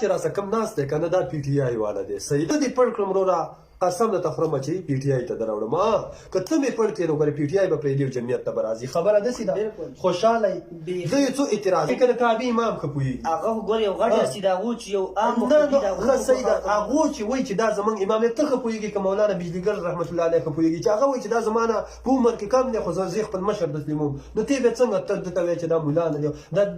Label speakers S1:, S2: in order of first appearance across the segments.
S1: چې راسه کم ناست دی که نه دا پی ټي آی والا دی صحیح ده دې پړ کړم وروره قسم درته خورم چې پی ټي آی ته دراوړم که ته مې پړ کړې نو ګورې پی ټي آی به پرېږدي او جمعیت ته به راځي خبره داسې ده خوشحاله یې ده یو څو اعتراض که د کعبې امام ښه پوهېږي
S2: هغه خو ګوره یو غټ هسي د هغو چې یو عام
S1: ښه صحیح ده هغو چې وایي چې دا زمونږ امام دی ته ښه پوهېږي که مولانا بجلیګر رحمت الله علیه ښه پوهېږي چې هغه وایي چې دا زما نه په عمر کې کم دی خو زه خپل مشر تسلیموم نو تی بیا څنګه ته دته وایې چې دا مولا نه دی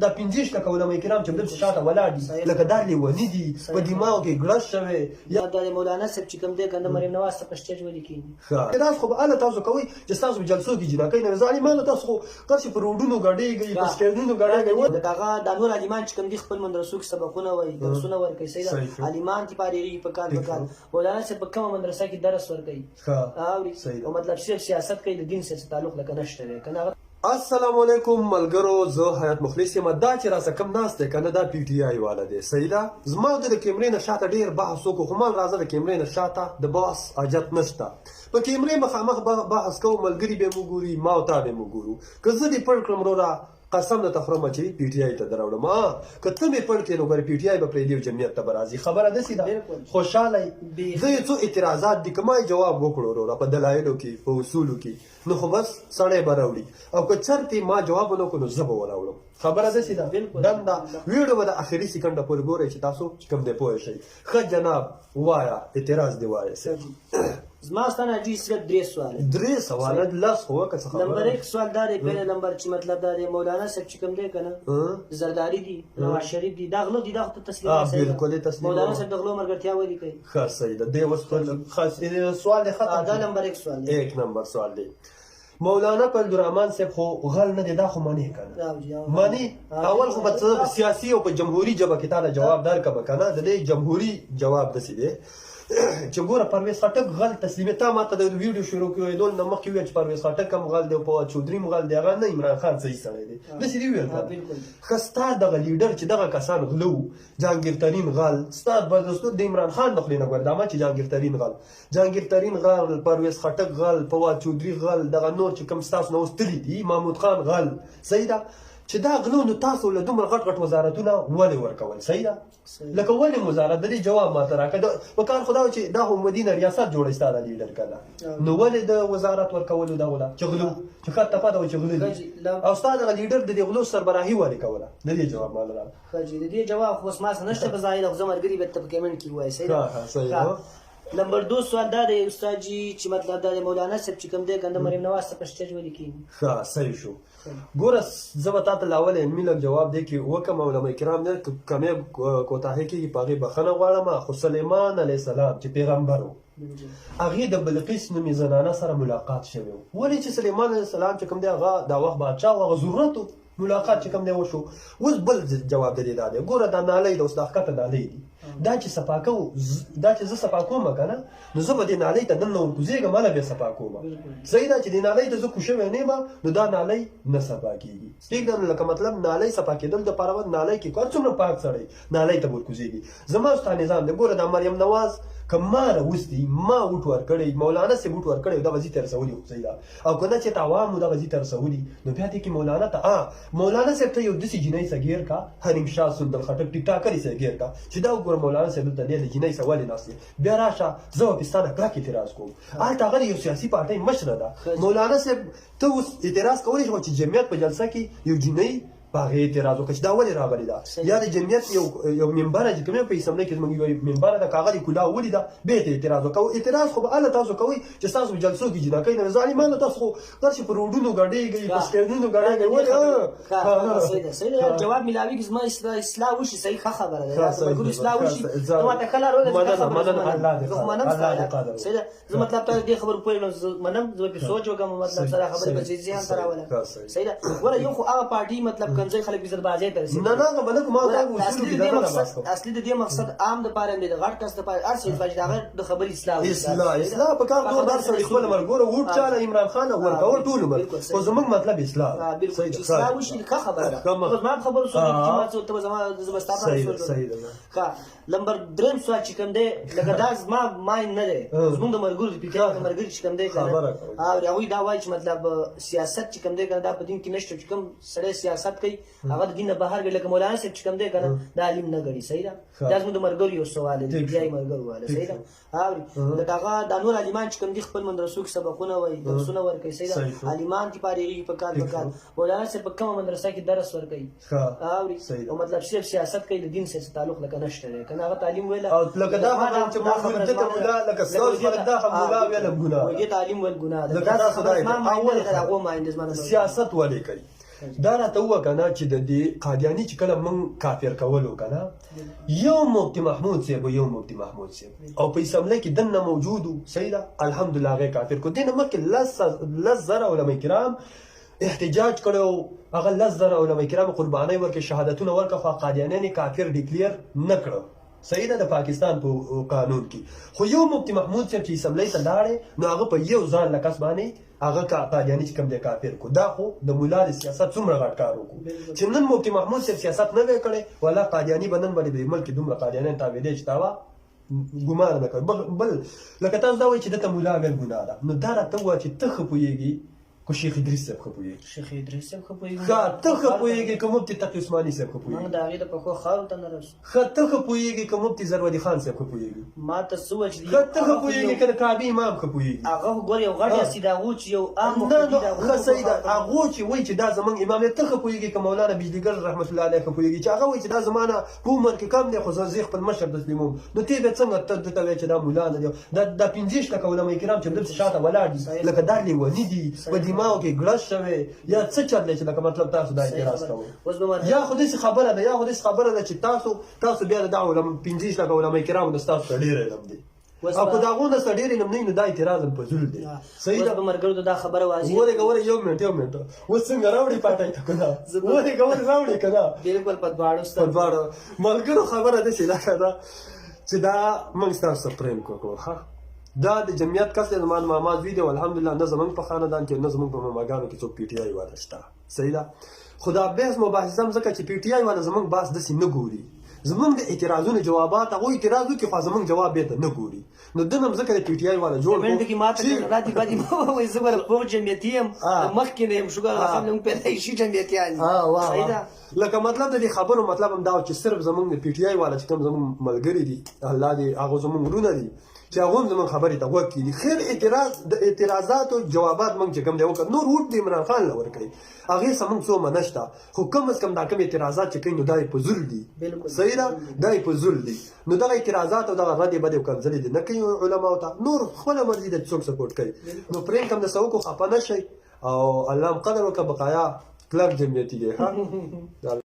S1: دا پنځه شته که علما کرام چې دلته شاته ولاړ دي لکه دا لیوني دي په دماغو کې ګړش شوی
S2: یا د مولانا صاحب چې کوم دی که د مریم نواز ته په سټیج ولیکي
S1: اعتراض خو به هله تاسو کوئ چې ستاسو په جلسو کې جناکۍ نه وي ظالمانو تاسو خو کله چې په روډونو ګډېږئ په سټیجونو ګډېږئ
S2: لکه هغه دا نور عالمان چې کوم دي خپل مدرسو کې سبقونه وایي درسونه ورکوي صحیح ده عالمان چې فارغېږي په کال په کال مولانا صاحب په کومه مدرسه کې درس ورکوي اوري او مطلب صرف سیاست کوي د دین سره تعلق لکه نشته دی که نه
S1: السلام علیکم ملګرو زه حیات مخلص یم دا چې راسه کم ناست دی که نه دا پی ټي آی والا دی صحیح ده زما د کیمرې نه شاته ډېر بحث وکړو خو ما راځه د کیمرې نه شاته د بحث حاجت نشته په کیمرې مخامخ بحث کوو ملګري به مو ګوري ما او تا به مو ګورو که زه دې پړ کړم وروره قسم درته خورم چې پی ټي آی ته دراوړم که ته مې پړ کړې نو ګورې پی ټي آی به پرېږدي او جمعیت ته به راځي خبره داسې ده خوشحاله یې زه یو څو اعتراضات دي که ما یې جواب وکړو وروره په دلایلو کې په اصولو کې نو خو بس سړی به راوړي او که چرتې ما جواب ونه کړو نو زه به ولاړم خبره داسې ده دنده ویډیو به د اخري سیکنډه پورې ګورئ چې تاسو چې کوم دی پوه شئ ښه جناب وایه اعتراض دې وایه
S2: زما ستا نه حاجي صرف درې
S1: سواله لس خو وکړه څه خبره
S2: نمبر 1 سوال دا دی پهله نمبر چې مطلب دا دی مولانا صاحب چې کوم دی که نه زرداري دي نواز شریف دي دا غلو دي دا خو ته تسلیم
S1: بالکل یې تسلیم
S2: مولانا صاحب د غلو ملګرتیا ولي کوي
S1: ښه صحیح ده دی اوس سوال دی ختم
S2: دا نمبر 1 سوال دی
S1: 1 نمبر سوال دی مولانا عبدالرحمن صاحب خو غل نه دی دا خو منې کنه منې اول خو به سیاسي او په جمهوري ژبه کې تا ته جواب درکړم که نه د دې جمهوري جواب داسې دی چې ګوره پرویز خټک غل تسلیمي تا ما ته د ویډیو شروع کېدو نه مخکې وویل چې پرویز خټک هم غل دی او فواد چودري هم غل دی هغه نه عمران خان صحیح سړی دی داسې دې وویل ښه ستا دغه لیډر چې دغه کسان غله وو جهانګیر ترین غل ستا بدستور د عمران خان د خولې نه ګوره دا ما چې جهانګیر ترین غل پرویز خټک غل فواد چودري غل دغه نور چې کوم ستاسو نه اوس تللي دي محمود خان غل صحیح ده چې دا غلو نو تاسو له دومره غټ غټ وزارتونه ولې ورکول صحیح ده لکه ولې وزارت د دې جواب ماته راکړه په کار خدا چې دا هم مدینه ریاست جوړه ستا د لیډر کړه نو ولې د وزارت ورکولو دا ولا چې غلو چې خاطر پاته و چې غلو او ستا د لیډر د دې غلو سربراهي ولې کوله د دې جواب ماله راکړه
S2: خاجي د دې جواب خو ما سره نشته په ظاهر او زمرګري به ته په کمنټ کې وایي صحیح
S1: ده
S2: نمبر 2 سوال دا دی استاد جی چې مطلب دا دی مولانا صاحب چې کوم دی کنده مریم نواز ته په سټیج ولیکي
S1: ښه صحیح شو ګوره زه به تا ته لاول علمي لږ جواب دی کې وکړم علما کرام نه کمې کوتاهي کېږي په هغې بخښنه غواړم خو سلیمان علیه السلام چې پیغمبر و هغې د بلقیس نومې زنانه سره ملاقات شوی و ولې چې سلیمان علیه السلام چې کوم دی هغه دا وخت بادشاه و هغه ضرورت و ملاقات چې کوم دی وشو اوس بل جواب د دې دا دی ګوره دا نالۍ ده اوس دا ښکته نالۍ دي دا چې صفا کوو دا چې زه صفا کوم که نه نو زه به دې نالۍ ته دننه ورکوزېږم هله بیا صفا کوم صحیح ده چې دې نالۍ ته زه کوشوی نه یم نو دا نالۍ نه صفا کېږي پرېږده نو لکه مطلب نالۍ صفا کېدل دپاره نالۍ کې هر څومره پاک سړی نالۍ ته به ورکوزېږي زما ستا نظام دی ګوره دا مریم نواز که ما راوستي ما وټ ورکړی مولانا صاحب وټ ورکړی دغه ځي ته رسولي و صحیح ده او که نه چې ته عوامو دغه ځي ته رسولي نو بیا دې کې مولانا ته مولانا صاحب ته یو داسې جینۍ سه ګیر کا حریم شاه سلطان خټک ټیک ټاکرې سه ګیر کا چې دا وګوره مولانا صاحب دلته دی د جینۍ سه ولې ناست دی بیا راشه زه به ستا نه کلک اعتراض کوم هلته هغه یو سیاسي پارټۍ مشره ده مولانا صاحب ته اوس اعتراض کولی شې چې جمعیت په جلسه کې یو جینۍ په هغې اعتراض وکړه چې دا ولې راغلې ده یا د جمعیت یو ممبره چې کومې په اسمبلۍ کې زموږ یو ممبره ده که هغه دې کلاه ولیده بیا یې ته اعتراض وکړه اعتراض خو به هله تاسو کوئ چې ستاسو په جلسو کې جناکۍ نه ظالمانو تاسو خو داسې په روډونو ګډېږئ په سټیجونو ګډېږئ
S2: ولې جواب میلاوي زما اصلاح وشي صحیح ښه خبره ده ملګرو اصلاح وشي نو ماته ښه لار وکړه منم ستا صحیح ده زه مطلب ته دې خبرو پوهېږم منم زه پرې سوچ وکړم مطلب سره خبرې به ذهن ته راوله صحیح ده ګوره یو خو هغه پارټي مطلب کنځۍ خلک بزربازۍ ته رسېږي
S1: نه به نه کوم
S2: اصلي د دې مقصد عام دپاره دی د غټ کس دپاره هر څه چې د هغه د خبرې
S1: اصلاح په کار ټول هر سړي خپل عمر ګوره ووټ چاله عمران خان ورکول ټول عمر خو زموږ مطلب اصلاح
S2: بالکل چې اصلاح وشي ښه خبره ده اوس ما خبرو سوچ ته زما زه به ستا
S1: صحیح ده
S2: ښه نمبر 3 سوال چې کوم دی لکه دا زما ماین نه دی زموږ د ملګرو د پي د ملګري چې کوم دی او هغوی دا وایي چې مطلب سیاست چې کوم دی که دا په دین کې نشته چې کوم سړی سیاست کوي کوي هغه د دین نه بهر ګرځي لکه مولانا صاحب چې کوم دی کنه دا عالم نه ګڼي صحیح ده دا زموږ د مرګرو یو سوال دی بیا یې مرګرو واله صحیح ده لکه هغه د نور عالمان چې کوم دي خپل مدرسو کې سبقونه وایي درسونه ورکوي صحیح ده عالمان چې فارغېږي په کار مولانا صاحب په کومه مدرسه کې درس ورکوي او مطلب صرف سیاست کوي د دین سره تعلق لکه نشته دی کنه هغه تعلیم ویله
S1: لکه دا چې ما خبره ده مولا لکه څو فرق دا مولا ویل ګناه
S2: وایي تعلیم ول ګناه ده
S1: لکه دا خدای
S2: هغه ما اندزمانه
S1: سیاست ولې کوي دا راته وکنه چې د دې قادیانی چې کله من کافر کولو کنه یو مفتی محمود صاحب او په اسمبلی کې دنه موجودو صحیح ده الحمدلله هغه کافر کو دینه مکه لزر علماء کرام احتجاج کړو هغه لزر علماء کرام قرباني ورکړي شهادتونه ورکړه خو قادیانیان کافر ډیکلیر نه کړو صحیح ده د پاکستان په قانون کې خو یو مفتی محمود صاحب چې اسمبلی ته لاړې نو هغه په یو ځان لکس باندې هغه قادیانی چې کوم دی کافر کو دا خو د مولا د سیاست څومره غټ کار وکړو چې نن مفتی محمود صاحب سیاست نه وی کړي ولا قادیانی بنن باندې د ملک دومره قادیانیان تابع دي چې تاوا ګمان نه کوي بل لکه تاسو دا وایي چې د مولا ویل ګناه ده نو دا راته وایي چې ته خپويږي کو شیخ ادریس صاحب خپويږي
S2: شیخ ادریس صاحب خپويږي
S1: ته خپويږي کوم مفتی تقی عثماني صاحب خپويږي
S2: موږ دا غي د پخو خاو ته نه رسو
S1: ته خپويږي کوم مفتی زرودي خان صاحب خپويږي
S2: ما ته سوچ دي
S1: ته خپويږي کله کعبه امام خپويږي
S2: هغه ګور یو غړ سیدا غوچ یو عام
S1: نه سیدا هغه چې وایي چې دا زمونږ امام ته خپويږي کوم مولانا بجلیګر رحمت الله علیه خپويږي چې هغه وایي چې دا زمانہ په عمر کې کم دی خو زه خپل مشر تسلیموم نو ته به څنګه ته وایي چې دا مولانا دی دا 15 لکه علماء کرام چې دلته شاته ولاړ دي لکه دا لیونی دي په دماغ کې ګړش شوی یا څه چل چې لکه مطلب تاسو دا اعتراض کوئ یا خو دې خبره ده چې تاسو بیا د علماء 15 لکه علماء کرام د تاسو ډېر علم دي او په داغونه سره ډېر علم نه نو دا اعتراض په ذل دی
S2: صحیح ده مرګرو دا خبره واضح
S1: وره یو منټ اوس څنګه راوړي پټای ته کنه وره راوړي کنه
S2: بالکل په دواړو
S1: مرګرو خبره ده چې دا چې دا موږ تاسو پرېم کوو ها دا د جمعیت کس د مان ماما ویډیو الحمدلله نه زمونږ په خاندان کې نه زمونږ په ماګانو کې څوک پی ټی آی والا شته صحیح ده خدا بحث مباحثه هم ځکه چې پی ټی آی والا زمونږ باس داسې نه ګوري زمونږ د اعتراضونو جوابات هغوی اعتراض وکړي خو زمونږ جواب یې ته نه ګوري نو دنه هم ځکه د پی ټی آی والا جوړ
S2: کړو کې ماته راځي باندې ما وایي زه به په جمعیتي یم مخکې نه یم شوګر خپل موږ پیدا شي جمعیتیان صحیح ده
S1: لکه مطلب د دې خبرو مطلب هم دا چې صرف زمونږ د پی ټی آی والا چې کوم زمونږ ملګري دي الله دې هغه زمونږ ورونه دي چې هغه زموږ خبرې ته غوږ کړي خیر اعتراضات او جوابات موږ چې کوم دی وکړ نور وټ د عمران خان له ورکړي هغې څه موږ څومره نشته خو کم از کم دا کوم اعتراضات چې کوي نو دا یې په زور دي صحیح ده دا یې په زور دي نو دغه اعتراضات او دغه ردې بدې او کنځلې دي نه کوي علماو ته نور خپله مرضي ده چې څوک سپورټ کوي نو پرېږدم د څه وکړو خفه نه شئ او الله هم قدر وکړه بقایا کلک جمعیتي دی ها